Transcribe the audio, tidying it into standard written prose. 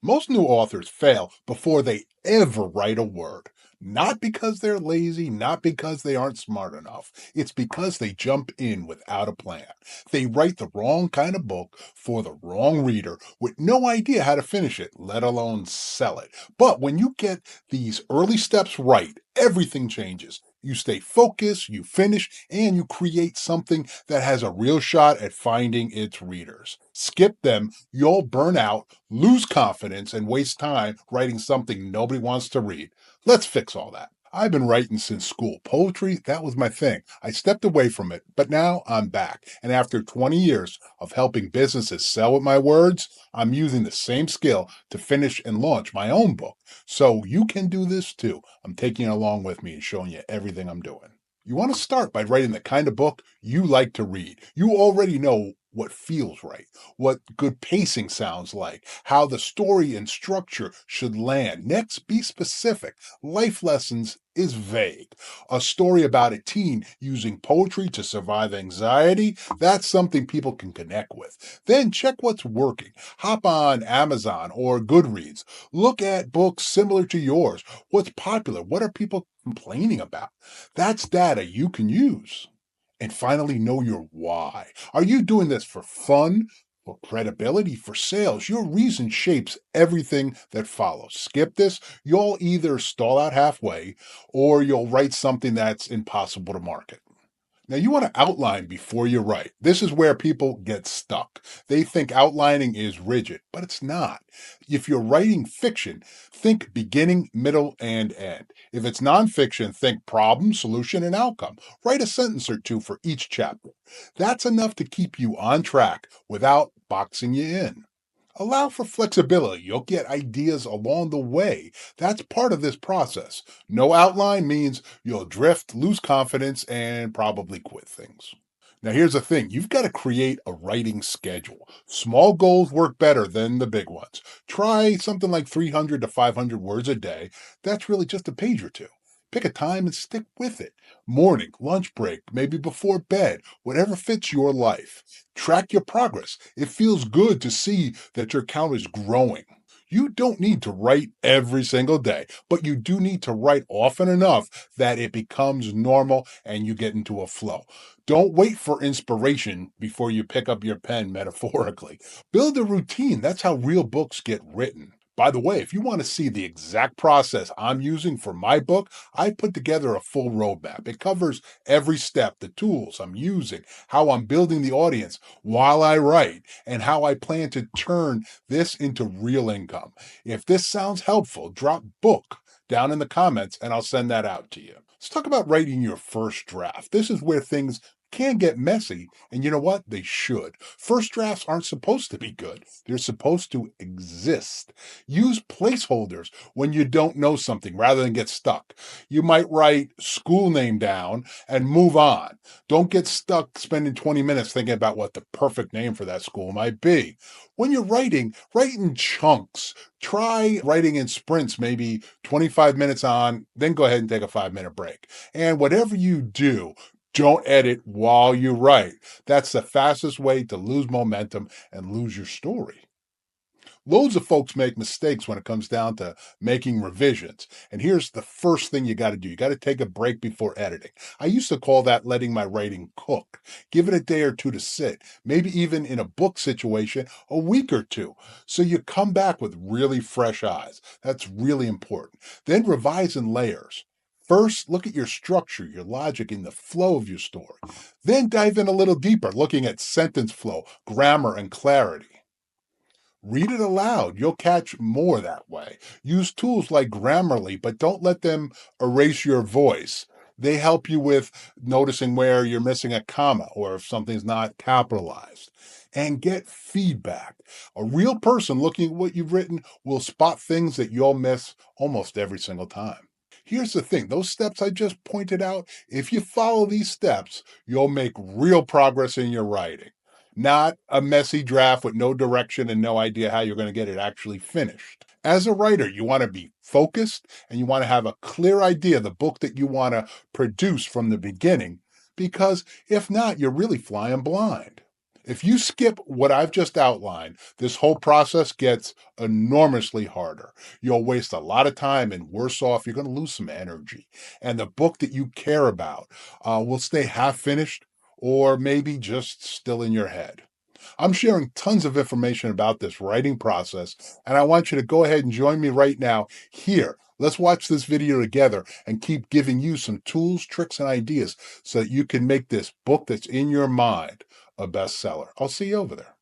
Most new authors fail before they ever write a word. Not because they're lazy, not because they aren't smart enough. It's because they jump in without a plan. They write the wrong kind of book for the wrong reader with no idea how to finish it, let alone sell it. But when you get these early steps right, everything changes. You stay focused, you finish, and you create something that has a real shot at finding its readers. Skip them, you'll burn out, lose confidence, and waste time writing something nobody wants to read. Let's fix all that. I've been writing since school. Poetry, that was my thing. I stepped away from it, but now I'm back. And after 20 years of helping businesses sell with my words, I'm using the same skill to finish and launch my own book. So you can do this too. I'm taking it along with me and showing you everything I'm doing. You want to start by writing the kind of book you like to read. You already know what feels right, what good pacing sounds like, how the story and structure should land. Next, be specific. Life lessons is vague. A story about a teen using poetry to survive anxiety, that's something people can connect with. Then check what's working. Hop on Amazon or Goodreads. Look at books similar to yours. What's popular? What are people complaining about? That's data you can use. And finally, know your why. Are you doing this for fun, for credibility, for sales? Your reason shapes everything that follows. Skip this, you'll either stall out halfway or you'll write something that's impossible to market. Now, you want to outline before you write. This is where people get stuck. They think outlining is rigid, but it's not. If you're writing fiction, think beginning, middle, and end. If it's nonfiction, think problem, solution, and outcome. Write a sentence or two for each chapter. That's enough to keep you on track without boxing you in. Allow for flexibility. You'll get ideas along the way. That's part of this process. No outline means you'll drift, lose confidence, and probably quit things. Now, here's the thing you've got to create a writing schedule. Small goals work better than the big ones. Try something like 300 to 500 words a day. That's really just a page or two. Pick a time and stick with it. Morning, lunch break, maybe before bed, whatever fits your life. Track your progress. It feels good to see that your count is growing. You don't need to write every single day, but you do need to write often enough that it becomes normal and you get into a flow. Don't wait for inspiration before you pick up your pen, metaphorically. Build a routine. That's how real books get written. By the way, if you want to see the exact process I'm using for my book, I put together a full roadmap. It covers every step, the tools I'm using, how I'm building the audience while I write, and how I plan to turn this into real income. If this sounds helpful, drop book down in the comments and I'll send that out to you. Let's talk about writing your first draft. This is where things can get messy, and you know what? They should. First drafts aren't supposed to be good. They're supposed to exist. Use placeholders when you don't know something rather than get stuck. You might write school name down and move on. Don't get stuck spending 20 minutes thinking about what the perfect name for that school might be. When you're writing, write in chunks. Try writing in sprints, maybe 25 minutes on, then go ahead and take a 5-minute break. And whatever you do, don't edit while you write. That's the fastest way to lose momentum and lose your story. Loads of folks make mistakes when it comes down to making revisions. And here's the first thing you got to do. You got to take a break before editing. I used to call that letting my writing cook. Give it a day or two to sit, maybe even in a book situation, a week or two. So you come back with really fresh eyes. That's really important. Then revise in layers. First, look at your structure, your logic, and the flow of your story. Then dive in a little deeper, looking at sentence flow, grammar, and clarity. Read it aloud. You'll catch more that way. Use tools like Grammarly, but don't let them erase your voice. They help you with noticing where you're missing a comma or if something's not capitalized. And get feedback. A real person looking at what you've written will spot things that you'll miss almost every single time. Here's the thing, those steps I just pointed out, if you follow these steps, you'll make real progress in your writing. Not a messy draft with no direction and no idea how you're going to get it actually finished. As a writer, you want to be focused and you want to have a clear idea of the book that you want to produce from the beginning, because if not, you're really flying blind. If you skip what I've just outlined, this whole process gets enormously harder. You'll waste a lot of time, and worse off, you're going to lose some energy. And the book that you care about will stay half finished or maybe just still in your head. I'm sharing tons of information about this writing process, and I want you to go ahead and join me right now here. Let's watch this video together and keep giving you some tools, tricks, and ideas so that you can make this book that's in your mind a bestseller. I'll see you over there.